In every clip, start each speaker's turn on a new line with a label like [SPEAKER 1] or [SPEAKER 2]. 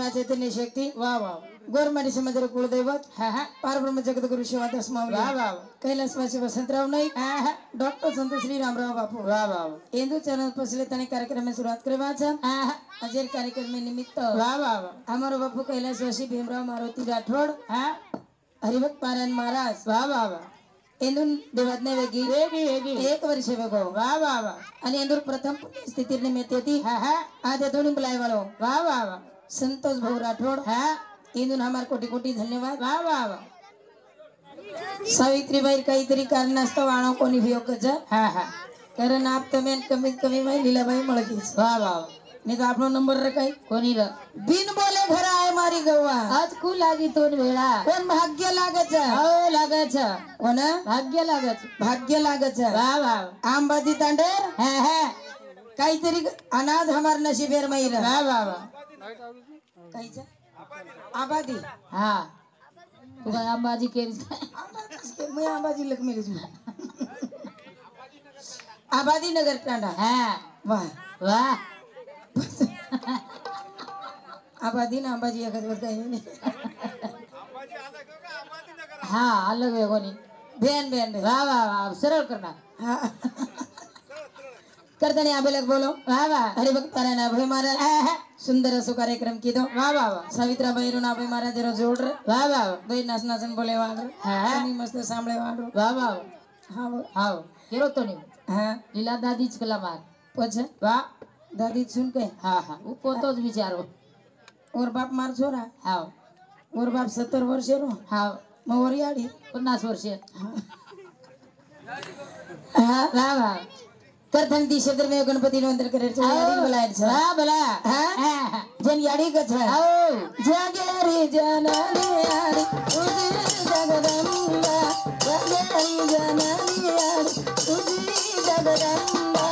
[SPEAKER 1] चैतन्य शक्ती वाह वाह गोरमाडी समाज कुलदैवत पारब्रह्म जगद्गुरु शिवादास माऊली वाह वाह कैलासवासी वसंतराव नाईक डॉक्टर संत श्रीरामराव बापू वाह वाह हिंदू चैनल पसले तने कार्यक्रम में शुरुआत करवा छ अजर कार्यक्रम में निमित्त वाह वाह हमारो बापू कैलासवासी भीमराव मारुति राठोड हरिभक्त पारायण महाराज वाह वाह हिंदू देवाज्ञा वेगी वेगी वेगी एक वर्ष वेगो वाह वाह आणि हिंदू प्रथम स्थिती निमित्त होती आदे दोन्ही बुलाय वालो वाह वाह संतोष भाऊ राठोड इंदून हमार कोटी कोटी धन्यवाद वाह वाह वाह सावित्रीबाई काहीतरी कारणास्तव आणो कोणी वियोग कारण आप तमेन कमीत कमी माई लीलाबाई मळकीच वाह वाह नहीं तो आपनो नंबर रखाई कोणी र बिन बोले घर आए मारी गवा आज कु लागी तोन वेळा कोण भाग्य लागच हो लागच कोण भाग्य लागच वाह वाह आंबाजी तांडेर काहीतरी अनाज हमार नशीबेर माई र वाह वाह काहीच आबादी तू काय आंबाजी केलीस मी आंबाजी लक्ष्मीलीच आबादी नगर तांडा वाह वाह आबादी ना आंबाजी एकच गोष्ट आहे अलग आहे कोणी बेन बेन वाह वाह वाह सरळ करणार करताना आबेलक बोलो वाह वाह हरिभक्त पारायण अभय महाराज सुंदर असो कार्यक्रम कीधो वाह वाह वाह सावित्राबाई रो अभय महाराज रो जोड़ वाह वाह दोई नाच नाचन बोले वांग मस्त सांभळे वांग वाह वाह हां केरो तो नहीं लीला दादीच कला मार पछ वाह दादी सुन के वो पोतो विचारो और बाप मार छोरा और बाप 70 वर्ष रो मवरी आडी 50 वर्ष वाह वाह करथन दी क्षेत्र में गणपति नंतर करे छ याडी बोलाय छ भला जन याडी क छ जागे रे जननी याडी तुझी जगदंबा जागे रे जननी याडी तुझी जगदंबा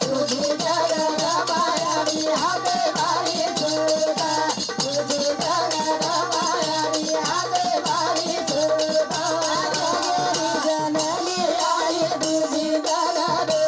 [SPEAKER 1] तुझी जगदंबा याडी हाते बारी सुरता तुझी जगदंबा याडी हाते बारी सुरता जागे रे जननी याडी तुझी जगदंबा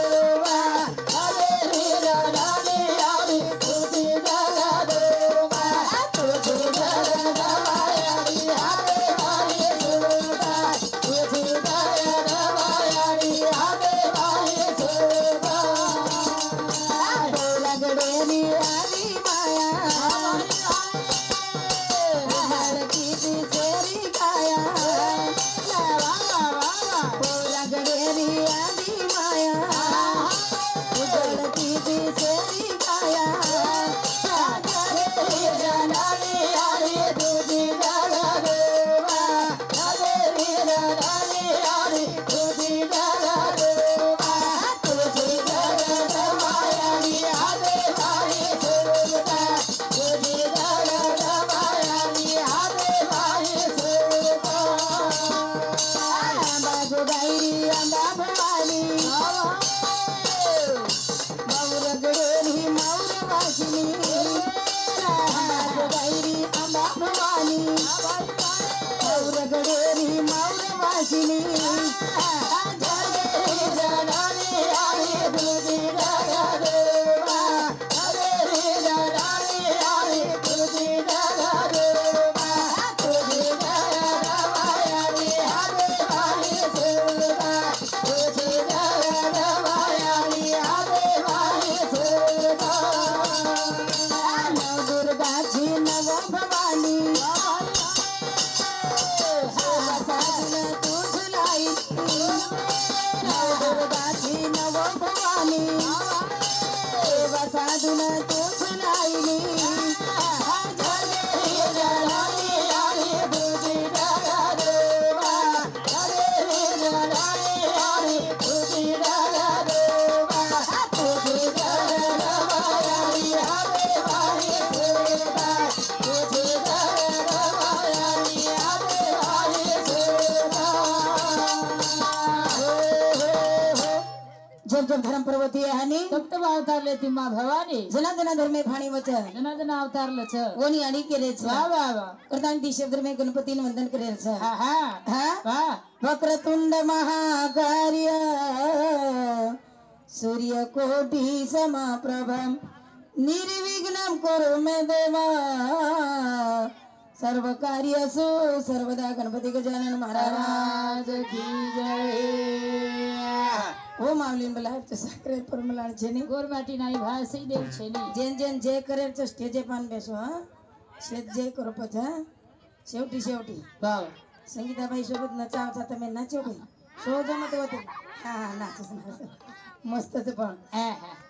[SPEAKER 1] जब जब धर्म पर्वती आणि
[SPEAKER 2] तब तब अवतारले ती मा भवानी
[SPEAKER 1] जना जना धर्मे फाणी वच
[SPEAKER 2] जना जना अवतारलं छ
[SPEAKER 1] कोणी आणि केले
[SPEAKER 2] वा वा वा
[SPEAKER 1] करताना ती शब्द धर्मे गणपतीने वंदन करेल छ
[SPEAKER 2] हा हा
[SPEAKER 1] हा
[SPEAKER 2] वा
[SPEAKER 1] वक्रतुंड महाकार्य सूर्यकोटि समप्रभं निर्विघ्नं कुरु मे देवा सर्व कार्यसु सर्वदा गणपती गजानन महाराज की जय ओ मावलीन बलाच साखरे परमलाण छेनी
[SPEAKER 2] गोरमाटी नाही भासई देव छेनी
[SPEAKER 1] जेन जेन जे करेल तो स्टेजे पान बेसो हा शेत जे करो पछ हा शेवटी शेवटी
[SPEAKER 2] वाव
[SPEAKER 1] संगीताबाई सोबत नचावचा તમે નાચો ભાઈ શો જમત હોતે હા હા નાચસ નાચસ મસ્ત છે પણ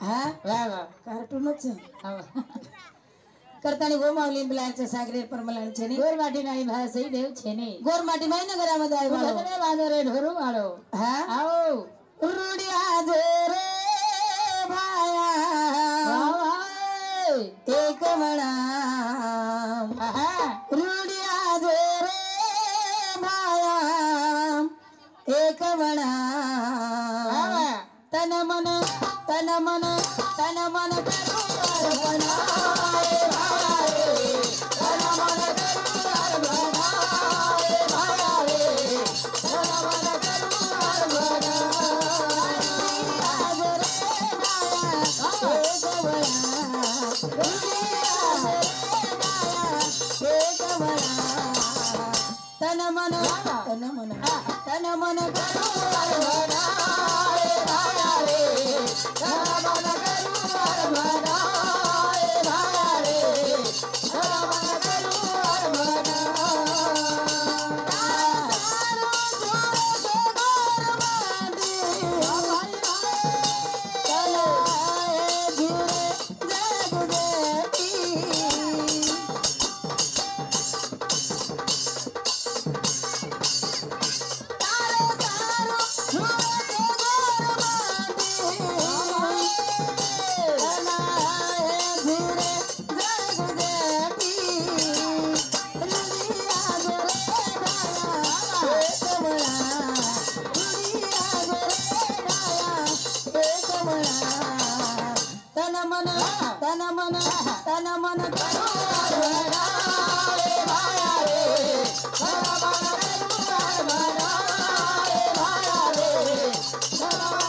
[SPEAKER 1] હા
[SPEAKER 2] वा वा
[SPEAKER 1] કાર્ટૂન જ છે કરતાની ગો માવલી બલાચ સાગરે પરમલાણ છે ની
[SPEAKER 2] गोरमाटी नाही भासई देव छेनी
[SPEAKER 1] ગોર માટી માં નગરામાં જાય વાળો
[SPEAKER 2] ભદ્રે બાદરે ઢોરું વાળો
[SPEAKER 1] હા
[SPEAKER 2] આવો
[SPEAKER 1] રૂડિયા જે રે ભાયા
[SPEAKER 2] વાવ હાય
[SPEAKER 1] એક મણા
[SPEAKER 2] આહા
[SPEAKER 1] રૂડિયા જે રે ભાયા एक मणा तन मन तन मन तन मन करू अर्पणा रे भाया रे तन मन करू अर्पणा रे भाया रे तन मन करू अर्पणा आज रे भाया एक मणा एक मणा तन मन तन मन तन मन करू अर्पणा रे भाया रे तन मन करू अर्पणा रे भाया रे तन मन करू अर्पणा सारो जोड़े से गोरमाटी कलाए झुरे जग देती तन मन तन मन तन मन करू अर्पणा रे भाया रे तन मन करू अर्पणा रे भाया रे तन मन करू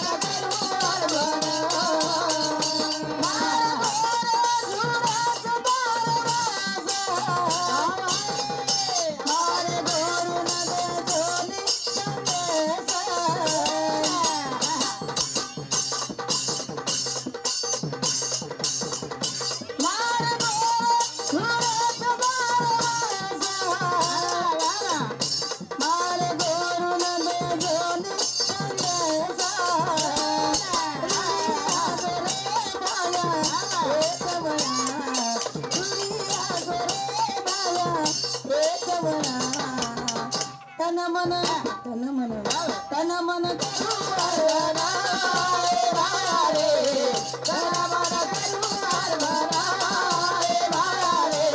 [SPEAKER 1] अर्पणा मारे गोरु न दे जोली संदेश तन मन तन मन तन मन करू अर्पणा रे भाया रे तन मन करू अर्पणा रे भाया रे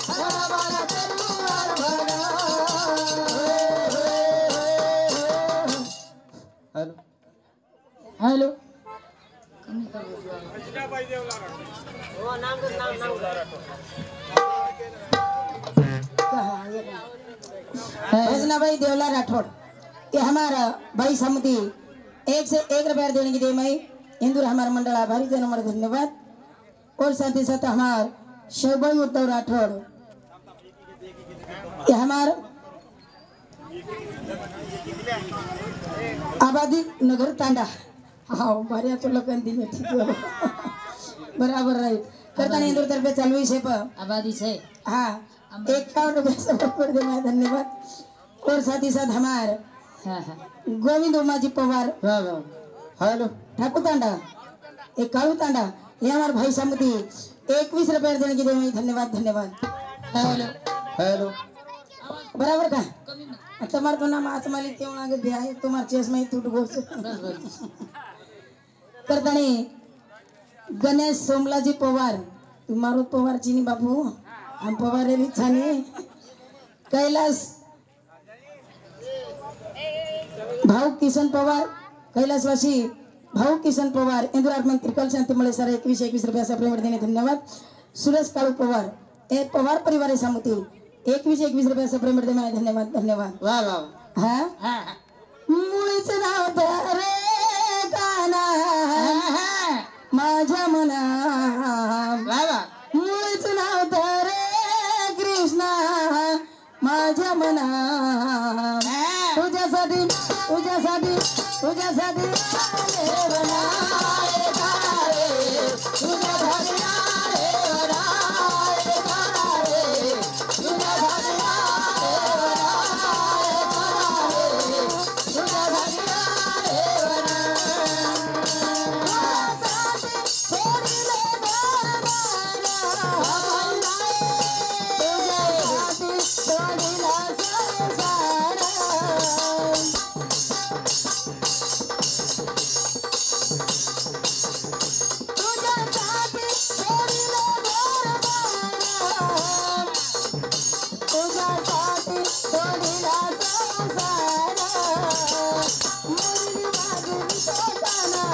[SPEAKER 1] तन मन करू अर्पणा
[SPEAKER 2] हेलो
[SPEAKER 1] भजनाबाई देवला राठौड़ ये हमारा भाई समिति 1 से 1 रुपया देने की दे मैं इंदुर हमारा मंडल आभारी जन हमारा धन्यवाद और साथ ही साथ हमार शोभाई उद्धव राठौड़ ये हमार आबादी नगर तांडा हाँ बारे तो लगन दी ठीक है बराबर राइट करता इंदुर तरफे चालू है
[SPEAKER 2] आबादी से
[SPEAKER 1] हाँ 51 रुपये सपोर्ट कर दे मैं धन्यवाद और साथ ही साथ हमारे गोविंद उमाजी पवार हेलो ठाकुर तांडा एक कालू तांडा ये हमारे भाई समिति 21 रुपये देने की दे मैं धन्यवाद धन्यवाद हेलो हेलो बराबर का तुम्हारा तो नाम आज मालिक क्यों आगे ब्याह है तुम्हारा चश्मा ही टूट गया करतानी गणेश सोमलाजी पवार तुम्हारो पवार चीनी बाबू हम पवार रे छानी कैलाश भाऊ किशन पवार कैलाशवासी भाऊ किसन पवार इंदुरार मंत्री त्रिकल शांती मुळे सर 21 रुपये असा प्रेम देणे धन्यवाद. सुरेश काळू पवार हे पवार परिवार समिती 21 रुपये असा प्रेम देणे धन्यवाद धन्यवाद.
[SPEAKER 2] वा वा
[SPEAKER 1] हा मुळीच नाव रे गाना माझ्या मना
[SPEAKER 2] वा वा
[SPEAKER 1] मुळीच नाव रे कृष्णा माझ्या मना तुझ्यासाठी तुझ्यासाठी तुझ्यासाठी आले बनाए गारे तुझ्यासाठी आले बनाए गारे तुझ्यासाठी आले बनाए गारे तुझ्यासाठी आले बनाए सोडीले तुझ्यासाठी सोडीला संसार तुझ्यासाठी सोडीले तुझ्यासाठी सोडीला संसार मुरली वाजवी तोताना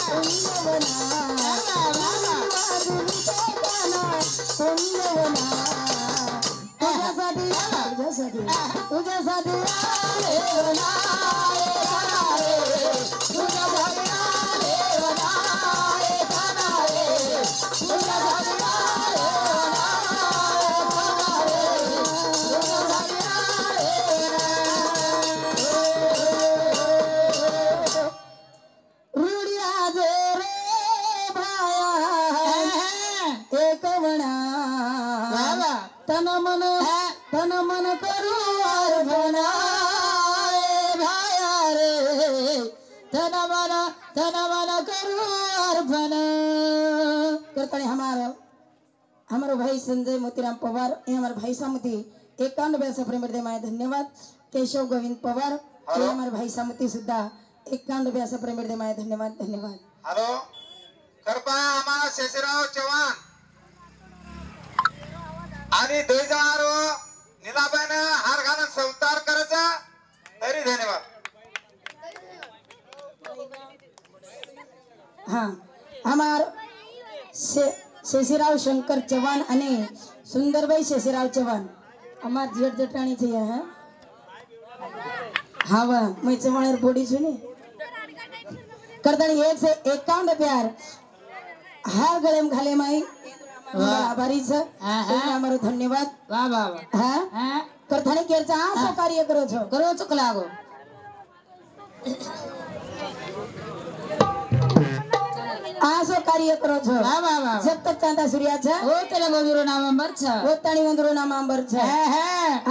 [SPEAKER 1] कुंदवना मुरली वाजवी तोताना कुंदवना तुझ्यासाठी तुझ्यासाठी तुझ्यासाठी आले बनाए गारे तुझ्यासाठी आले बनाए गारे तुझ्यासाठी आले बनाए गारे तुझ्यासाठी आले रुडिया जे रे भाया एक म्हणा तन मन करू अर्पणा भाया रे तन मन करू अर्पण करताने हमारो भाई संजय मोतीराम पवार ये हमारे भाई सामती 91 असा प्रेम दे माय धन्यवाद. केशव गोविंद पवार ये हमारे भाई सामती सुद्धा 91 असा प्रेम दे माय धन्यवाद धन्यवाद.
[SPEAKER 3] हॅलो कृपा आम्हाला शेषराव चव्हाण आणि दैजार नीलाबाईनं हार घालून संस्कार करायचा तरी धन्यवाद.
[SPEAKER 1] हाँ हमार शेषीराव शंकर चव्हाण आणि सुंदरबाई शेषीराव चव्हाण हमार जेठ जेठाणी थी है. हाँ वाह मैं चव्हाण बोड़ी सुनी करतानी 1 से 51 प्यार हार गळे में घाले माई आभारी छ हमारो धन्यवाद.
[SPEAKER 2] वा वा
[SPEAKER 1] हाँ करतानी केरचा आसो कार्य करो
[SPEAKER 2] चुकला गो
[SPEAKER 1] आसो कार्य करो छो
[SPEAKER 2] वा वा वा
[SPEAKER 1] जब तक चांदा सूर्या छ
[SPEAKER 2] ओ तेला गोविरो नाम अंबर छ
[SPEAKER 1] वो ताणी वंदरो नाम अंबर छ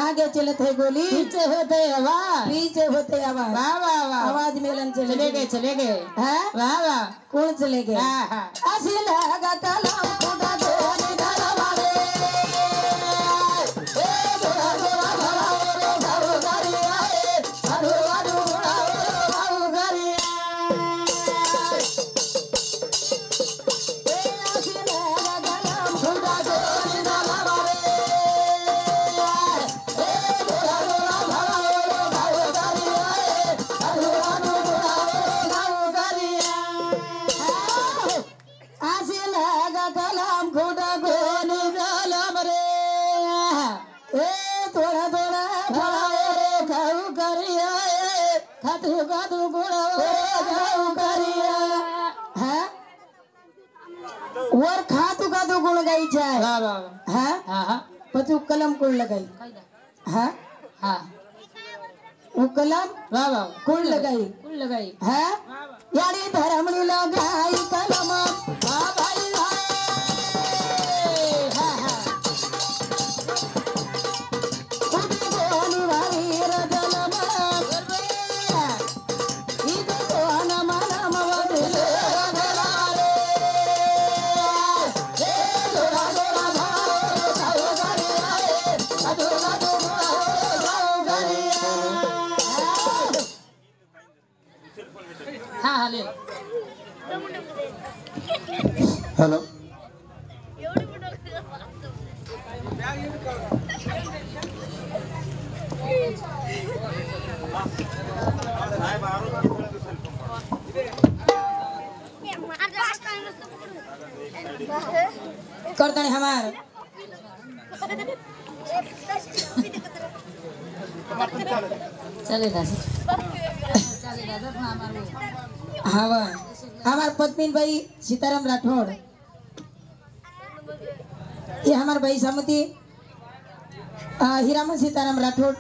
[SPEAKER 1] आगे चलत है गोली
[SPEAKER 2] पीछे होते आवाज
[SPEAKER 1] पीछे होते आवाज
[SPEAKER 2] वा वा वा
[SPEAKER 1] आवाज मेलन चले
[SPEAKER 2] चले गए
[SPEAKER 1] हैं
[SPEAKER 2] वा वा
[SPEAKER 1] कौन चले गए
[SPEAKER 2] हाँ हाँ
[SPEAKER 1] असी लगा कलम खुदा धोनी धरवावे ए गोरा गोरा भराओ रे घरो घरी आए अधु अधु उड़ाओ रे घरो घरी आए ए असी लगा कलम खुदा धोनी धरवावे ए गोरा गोरा भराओ रे घरो घरी आए अधु अधु उड़ाओ रे घरो घरी आए आसी लगा कलम खुदा धोनी कलम रे ए थोड़ा थोड़ा फड़ाओ रे खाऊ करिया खातू खातू गुड़ाओ रे खाऊ करिया हाँ वर खातू खातू गुण गाई जाए
[SPEAKER 2] वा वा
[SPEAKER 1] हाँ
[SPEAKER 2] हाँ हाँ
[SPEAKER 1] पचू कलम कुल लगाई हाँ
[SPEAKER 2] हाँ
[SPEAKER 1] वो कलम
[SPEAKER 2] वा वा
[SPEAKER 1] कुल लगाई
[SPEAKER 2] कुल लगाई
[SPEAKER 1] हाँ यारी धर्मनी लगाई कलम हाँ भाई भाई हाँ हाँ उदी गोनी वारी रजनम इदी गोन मनम वदले रजनारे ए गोरा गोरा भाओ जाओ गरी आए अधु अधु जाओ गरी आए
[SPEAKER 2] हाँ हाँ ले
[SPEAKER 3] हॅलो
[SPEAKER 1] बर
[SPEAKER 2] चले दादा चले दादा हमारे
[SPEAKER 1] हाँ बा हमार पत्नी भाई सीताराम राठौड़ ये हमार भाई सामती हीरामन सीताराम राठौड़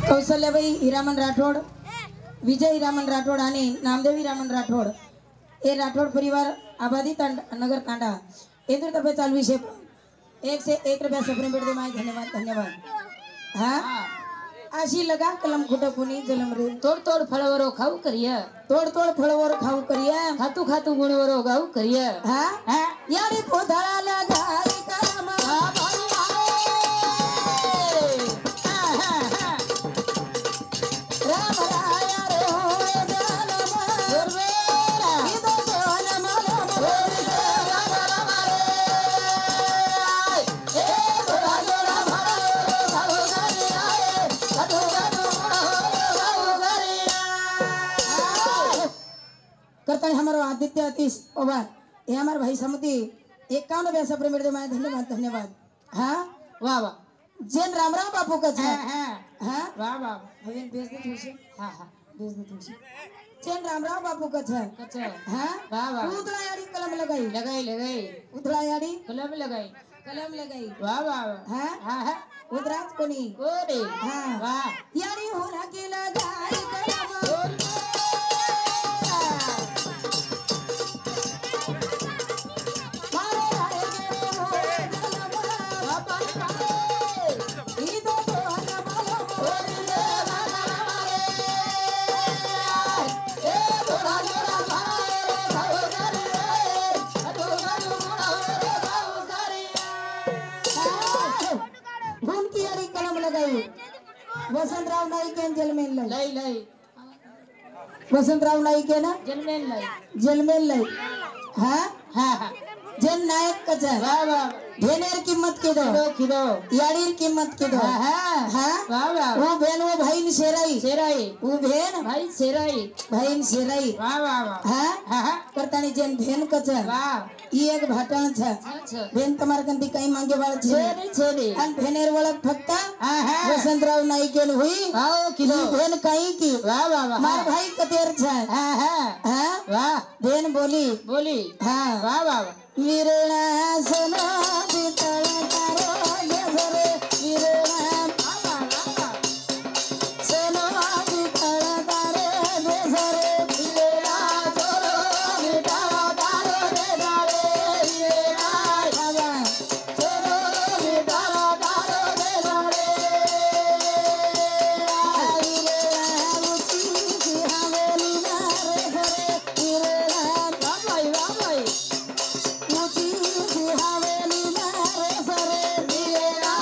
[SPEAKER 1] कौशल्या भाई हीरामन राठौड़ विजय हीरामन राठौड़ आणि नामदेव हीरामन राठौड़ ये राठौड़ परिवार आबादी नगर कांडा इंदूर तर्फे चालू विषय 1 से 1 रुपया सप्रेम भेट दे माय धन्यवाद धन्यवाद हाँ अशी लगा कलम खुट कुणी जलम रे
[SPEAKER 2] तोड़ तोड़ फळवरो खाऊ करिया
[SPEAKER 1] तोड तोड फळवर खाऊ करिया
[SPEAKER 2] खातू खातू गुणवरो गाऊ करिया
[SPEAKER 1] हाँ
[SPEAKER 2] हाँ
[SPEAKER 1] यारी पोधळा लगाई कलमा राम राया रे होय जलमा इदो दोन मला मोरी राम राम रे ए दोडा दोडा भरा खाऊ करिया खातू खातू खाऊ करिया करता हमारो आदित्य अतीश पवार ये हमारे भाई समती 51 पैसा प्रेम दे माय धन्यवाद धन्यवाद हाँ
[SPEAKER 2] वाह वाह
[SPEAKER 1] जैन रामराव बापू का
[SPEAKER 2] हाँ
[SPEAKER 1] है
[SPEAKER 2] हाँ
[SPEAKER 1] हाँ
[SPEAKER 2] वाह वाह
[SPEAKER 1] हवेन भेज दे तुझे
[SPEAKER 2] हाँ हाँ
[SPEAKER 1] भेज दे तुझे जैन रामराव बापू का है
[SPEAKER 2] कच्चा
[SPEAKER 1] हाँ
[SPEAKER 2] वाह वाह
[SPEAKER 1] उधड़ा यारी कलम लगाई
[SPEAKER 2] लगाई लगाई
[SPEAKER 1] उधड़ा यारी
[SPEAKER 2] कलम लगाई
[SPEAKER 1] कलम लगाई
[SPEAKER 2] वाह वाह वाह
[SPEAKER 1] हाँ
[SPEAKER 2] हाँ हाँ
[SPEAKER 1] उधड़ा कोनी
[SPEAKER 2] कोरे
[SPEAKER 1] हाँ
[SPEAKER 2] वाह
[SPEAKER 1] यारी होना के लगाई कलम मारे आए गेरे होए जलमा इदो दोन मला मोरी रे राम रे ए दोडा दोडा भारे खाऊ करिया खातू खातू खाऊ करिया धुन की यारी कलम लगाई वसंतराव नाईक यांनी जलमेल लाई
[SPEAKER 2] लाई लाई
[SPEAKER 1] वसंतराव नाईक है ना
[SPEAKER 2] जन्मेल लाई
[SPEAKER 1] जलमेल लाई हाँ
[SPEAKER 2] हाँ हाँ
[SPEAKER 1] जन नायक कच है
[SPEAKER 2] वाह वाह
[SPEAKER 1] भेनेर कीमत के दो
[SPEAKER 2] खिदो खिदो
[SPEAKER 1] याडीर कीमत के दो
[SPEAKER 2] हाँ हाँ
[SPEAKER 1] हाँ
[SPEAKER 2] वाह वाह
[SPEAKER 1] वो बहन वो भाई ने शेराई
[SPEAKER 2] सेराई
[SPEAKER 1] वो बहन
[SPEAKER 2] भाई सेराई
[SPEAKER 1] भाई ने शेराई
[SPEAKER 2] वाह वाह वाह
[SPEAKER 1] हाँ
[SPEAKER 2] हाँ हाँ
[SPEAKER 1] करतानी जन भेन कच है
[SPEAKER 2] वाह
[SPEAKER 1] ई एक भाटण छ
[SPEAKER 2] अच्छा
[SPEAKER 1] भेन तमार कंती कई मांगे वाला छे
[SPEAKER 2] छेड़ी छेड़ी
[SPEAKER 1] अन भेनेर वळख फक्ता
[SPEAKER 2] हाँ हाँ
[SPEAKER 1] वसंतराव नाईकेन हुई
[SPEAKER 2] आओ
[SPEAKER 1] ई
[SPEAKER 2] खिदो
[SPEAKER 1] भेन कई की
[SPEAKER 2] वाह वाह वाह
[SPEAKER 1] मार भाई कतेर छ
[SPEAKER 2] हाँ हाँ
[SPEAKER 1] हाँ
[SPEAKER 2] वाह
[SPEAKER 1] भेन बोली
[SPEAKER 2] बोली
[SPEAKER 1] हाँ
[SPEAKER 2] वाह वाह वाह
[SPEAKER 1] विरणासना बितळ तारो जरे विरणा
[SPEAKER 2] वाह वाह वाह
[SPEAKER 1] सनो बितळ तारो जरे विरणा चोरो बितळ तारो जरे विरणा बाबा चोरो बितळ तारो जरे विरणा उची हवेली मारे जरे विरणा
[SPEAKER 2] वाह भाई वाह भाई
[SPEAKER 1] ऊंची सी हवेली मारे सरे विरणा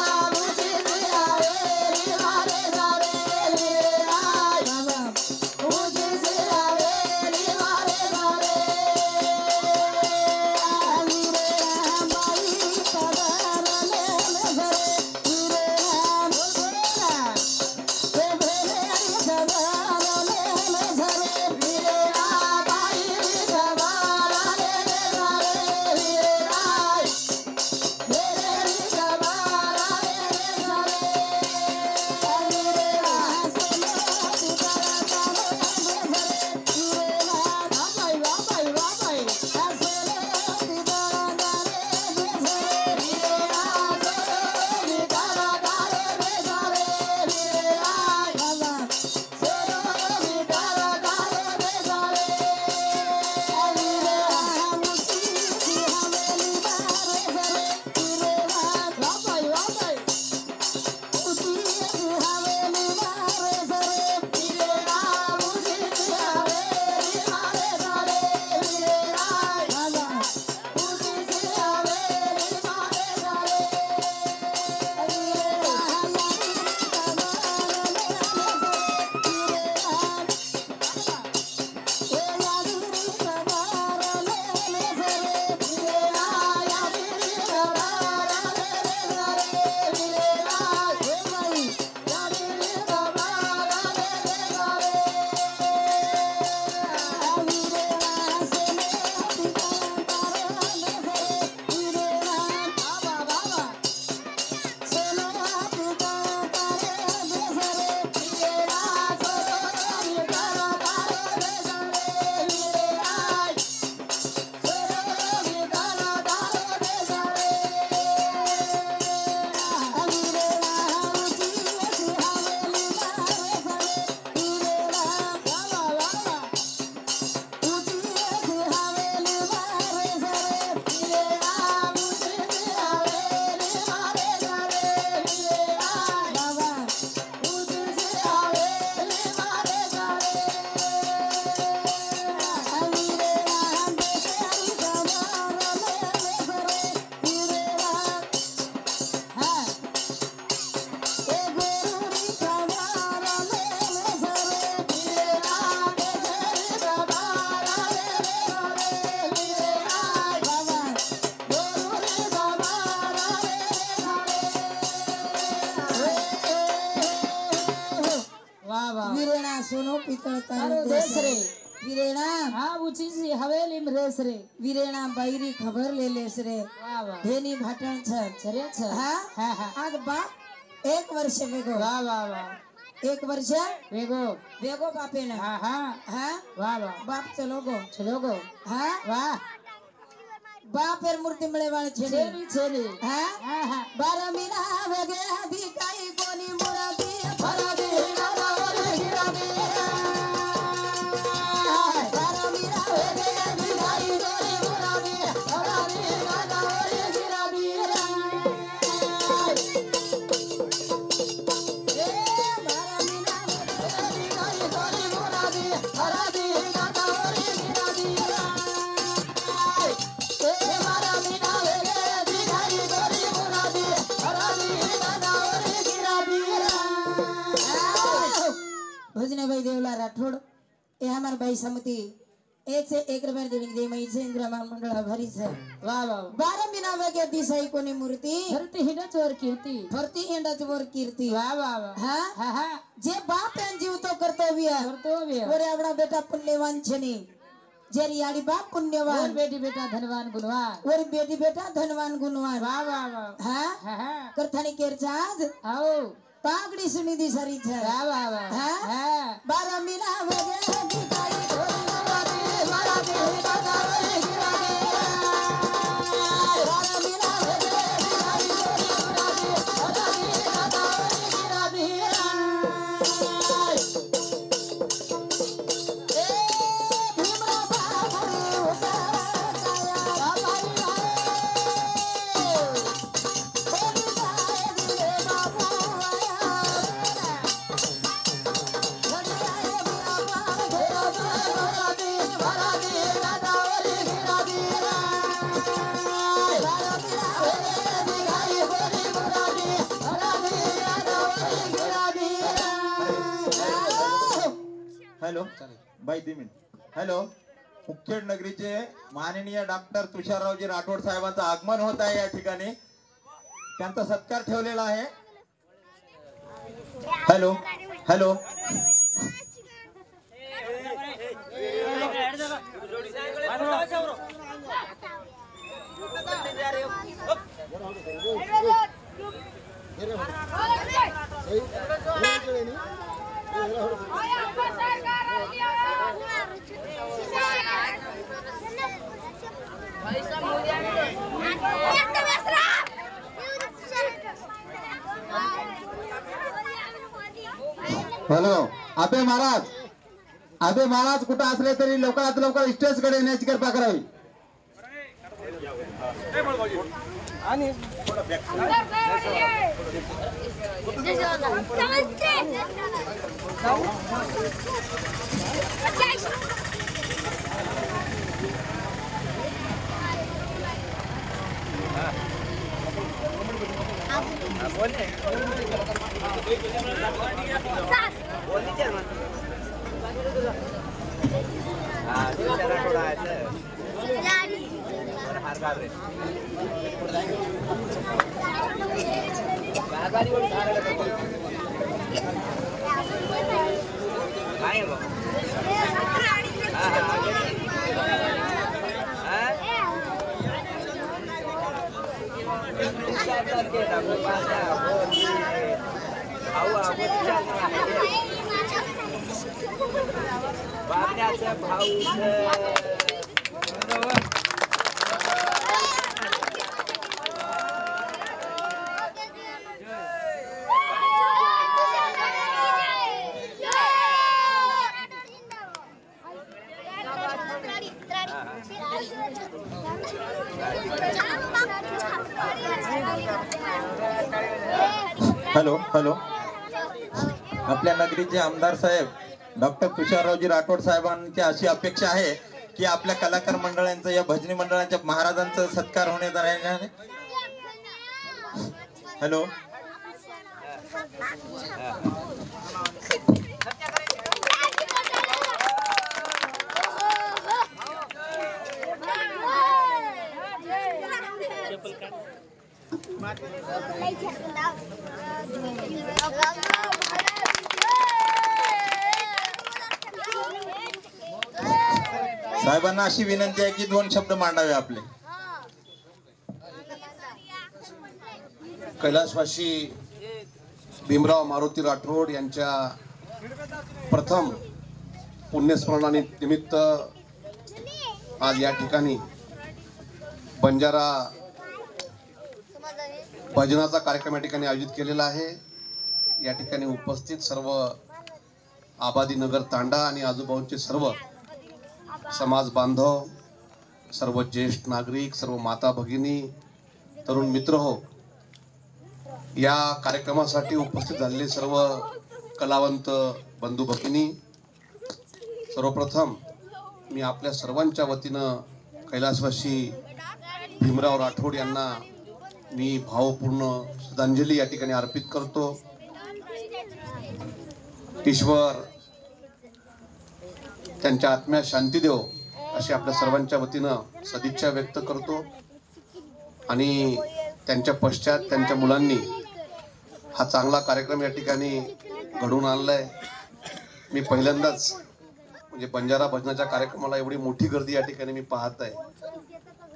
[SPEAKER 2] वाह वाह
[SPEAKER 1] वीरेणा सोनो पितळ
[SPEAKER 2] तारो
[SPEAKER 1] तारो
[SPEAKER 2] देश रे
[SPEAKER 1] वीरेणा
[SPEAKER 2] हाँ ऊंची सी हवेली में रेस रे
[SPEAKER 1] वीरेणा बायरी खबर ले लेस रे
[SPEAKER 2] वाह वाह
[SPEAKER 1] धेनी भाटण छ
[SPEAKER 2] चरे छ
[SPEAKER 1] हा
[SPEAKER 2] हाँ हाँ
[SPEAKER 1] आज बाप 1 वर्ष वेगो
[SPEAKER 2] वाह वाह वाह
[SPEAKER 1] 1 वर्ष
[SPEAKER 2] वेगो
[SPEAKER 1] वेगो बापे ना
[SPEAKER 2] हाँ हाँ
[SPEAKER 1] हा
[SPEAKER 2] वाह वाह
[SPEAKER 1] बाप चलो गो
[SPEAKER 2] चलो गो
[SPEAKER 1] हा
[SPEAKER 2] वाह
[SPEAKER 1] बापेर मूर्ती मिळे वाळ छेनी
[SPEAKER 2] चेली चेली
[SPEAKER 1] हा
[SPEAKER 2] हाँ हाँ
[SPEAKER 1] 12 मीना वेगे भी काही कोणी मुरादी फरादी भजनाबाई देवला राठोड हे हमार बाई समिति 1 से 1 रुपये देने दे मई से इंद्र मंडळ भरी से
[SPEAKER 2] वाह वाह
[SPEAKER 1] 12 मीना वेगे दिसाई कोणी मूर्ती
[SPEAKER 2] धरती हिंडा चोर कीर्ती
[SPEAKER 1] फरती इंडाच वर कीर्ती
[SPEAKER 2] वाह वाह वाह
[SPEAKER 1] हा
[SPEAKER 2] हाँ हाँ
[SPEAKER 1] जे बाप एन जीव तो कर्तव्य
[SPEAKER 2] कर्तव्य
[SPEAKER 1] ओरे आपला बेटा पुण्यवान छेनी जेरी आडी बाप
[SPEAKER 2] और
[SPEAKER 1] पुण्यवान
[SPEAKER 2] बेटी बेटा धनवान गुणवान
[SPEAKER 1] ओरी बेटी बेटा धनवान गुणवान
[SPEAKER 2] वाह वाह वाह
[SPEAKER 1] हा
[SPEAKER 2] हाँ हाँ
[SPEAKER 1] करथानी केरचा आज
[SPEAKER 2] आओ
[SPEAKER 1] पागडी सुनी दी सारी छ
[SPEAKER 2] वाह वाह वाह
[SPEAKER 1] हाँ?
[SPEAKER 2] हाँ
[SPEAKER 1] 12 मीना वेगे दिखाई थोड़ी मुरादी मुरादी दादारी गिरादी 12 मीना वेगे दिखाई थोड़ी मुरादी मुरादी दादारी गिरादी ए भीमरा बाबू उतारा काया बाबाई बोली जाए दिले बाबू
[SPEAKER 3] हॅलो बाई 2 मिनिट हॅलो मुखेड नगरीचे माननीय डॉक्टर तुषाररावजी राठोड साहेबांचं आगमन होत आहे या ठिकाणी त्यांचा सत्कार ठेवलेला आहे हॅलो हॅलो हॅलो अबे महाराज कुठं असले तरी लवकरात लवकर स्टेज कडे येण्याची कृपा करावी हॅलो हॅलो आपल्या नगरीचे आमदार साहेब डॉक्टर तुषाररावजी राठोड साहेबांची अशी अपेक्षा आहे की आपल्या कलाकार मंडळांचं या भजनी मंडळांच्या महाराजांचा सत्कार होण्यात आहे हॅलो साहेबांना अशी विनंती आहे की 2 शब्द मांडावे आपले.
[SPEAKER 4] कैलासवासी भीमराव मारुती राठोड यांच्या प्रथम पुण्यस्मरणाने निमित्त आज या ठिकाणी बंजारा भजनाचा कार्यक्रम या ठिकाणी आयोजित केलेला आहे. या ठिकाणी उपस्थित सर्व आबादी नगर तांडा आणि आजूबाजूचे सर्व समाज बांधव, सर्व ज्येष्ठ नागरिक, सर्व माता भगिनी, तरुण मित्र हो, या कार्यक्रमासाठी उपस्थित झालेले सर्व कलावंत बंधू भगिनी, सर्वप्रथम मी आपल्या सर्वांच्या वतीनं कैलासवासी भीमराव राठोड यांना मी भावपूर्ण श्रद्धांजली या ठिकाणी अर्पित करतो. ईश्वर त्यांच्या आत्म्यास शांती देव अशी आपल्या सर्वांच्या वतीनं सदिच्छा व्यक्त करतो. आणि त्यांच्या पश्चात त्यांच्या मुलांनी हा चांगला कार्यक्रम या ठिकाणी घडवून आणलाय. मी पहिल्यांदाच म्हणजे बंजारा भजनाच्या कार्यक्रमाला एवढी मोठी गर्दी या ठिकाणी मी पाहत आहे.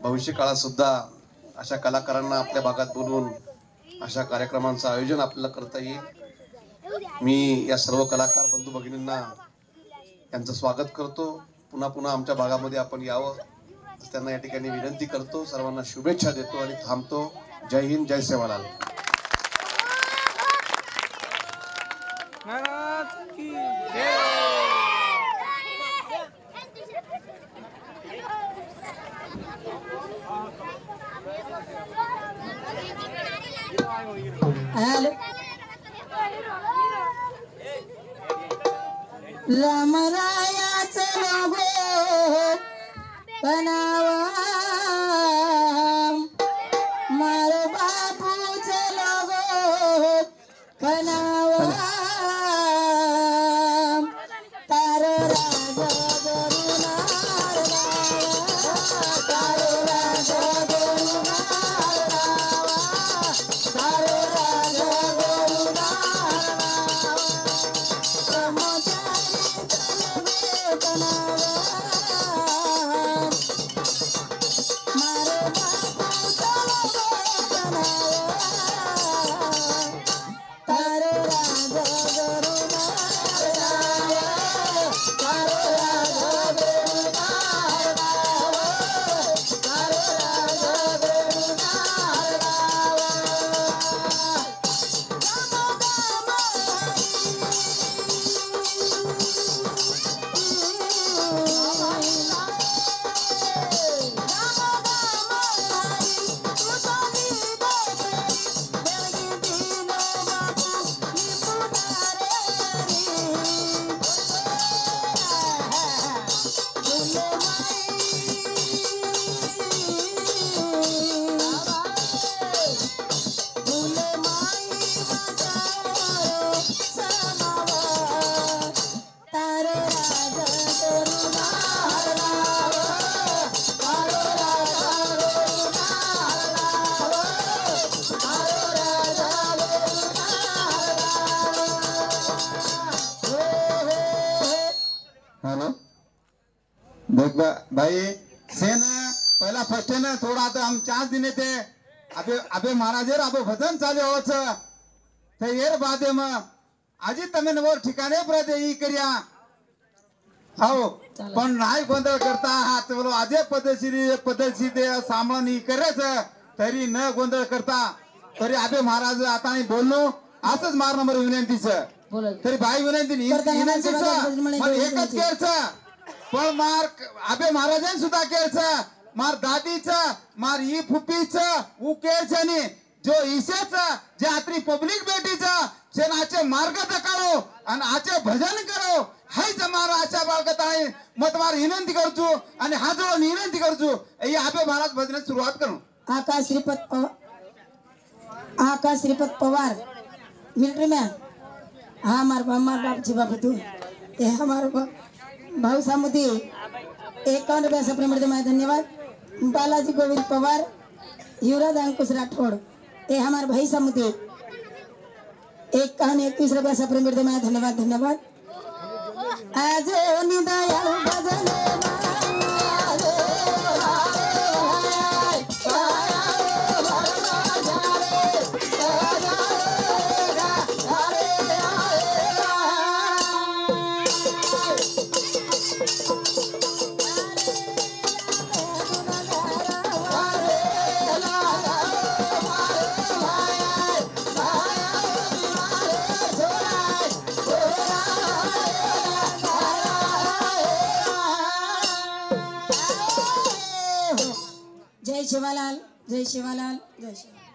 [SPEAKER 4] भविष्य काळात सुद्धा अशा कलाकारांना आपल्या भागात बोलवून अशा कार्यक्रमांचं आयोजन आपल्याला करता येईल. मी या सर्व कलाकार बंधू भगिनींना त्यांचं स्वागत करतो. पुन्हा पुन्हा आमच्या भागामध्ये आपण यावं त्यांना या ठिकाणी विनंती करतो. सर्वांना शुभेच्छा देतो आणि थांबतो. जय हिंद, जय सेवालाल.
[SPEAKER 1] हॅलो. रामरायाचं लोगो बनावा, मारो बापूचं लोगो बनावा, तारो राजा गरुनार लावा, तारो राजा गरुनार लावा, तारो राजा गरुनार लावा, समोचारी तलवे बनावा, मारो बापूचं लोगो बनावा, तारो राजा गरुनार लावा, तारो राजा गरुनार लावा, तारो राजा गरुनार लावा.
[SPEAKER 5] हेलो देख भाई सेना पहला फर्स्ट है ना थोड़ा तो हम चांस दिने थे अबे अबे महाराजेर अबे भजन चालू होच ते येर बादे म आजी तमे नवर ठिकाणे प्रदे ई करिया हो पण नाही गोंधळ करता हात बोलो आजे पद्धतशीर ते सांभाळून ई करेच तरी न गोंधळ करता तरी अबे महाराज आता नाही बोललो असंच मार नंबर विनंतीचं तरी बाई विनंती एकच केरचं पण मार अबे महाराजांनी सुद्धा केरचं मार दादीचं मार ई फुप्पीचं ऊ केरचं नी जो ईशेच जे आत्री पब्लिक बेटीचं जे आचे मार्ग दकाळो आणि आचे भजन करो हायच मार आशा बाळगत आहे मत मार विनंती करचू आणि हा जो विनंती करचू ही अबे महाराज भजनाची सुरुवात करू.
[SPEAKER 1] आकाश श्रीपत पवार मिलिट्री मैन. हाँ हमार बाप जी बाबू तू ये हमारे भाऊ सामुदी 51 रुपया सप्रे मिलते मैं धन्यवाद. बालाजी गोविंद पवार, युवराज अंकुश राठौड़ ये हमारे भाई सामुदी 21 रुपया सप्रे मिलते मैं धन्यवाद. आज निदयाल भजन जय शिवालाल जय शिवालाल जय शिवालाल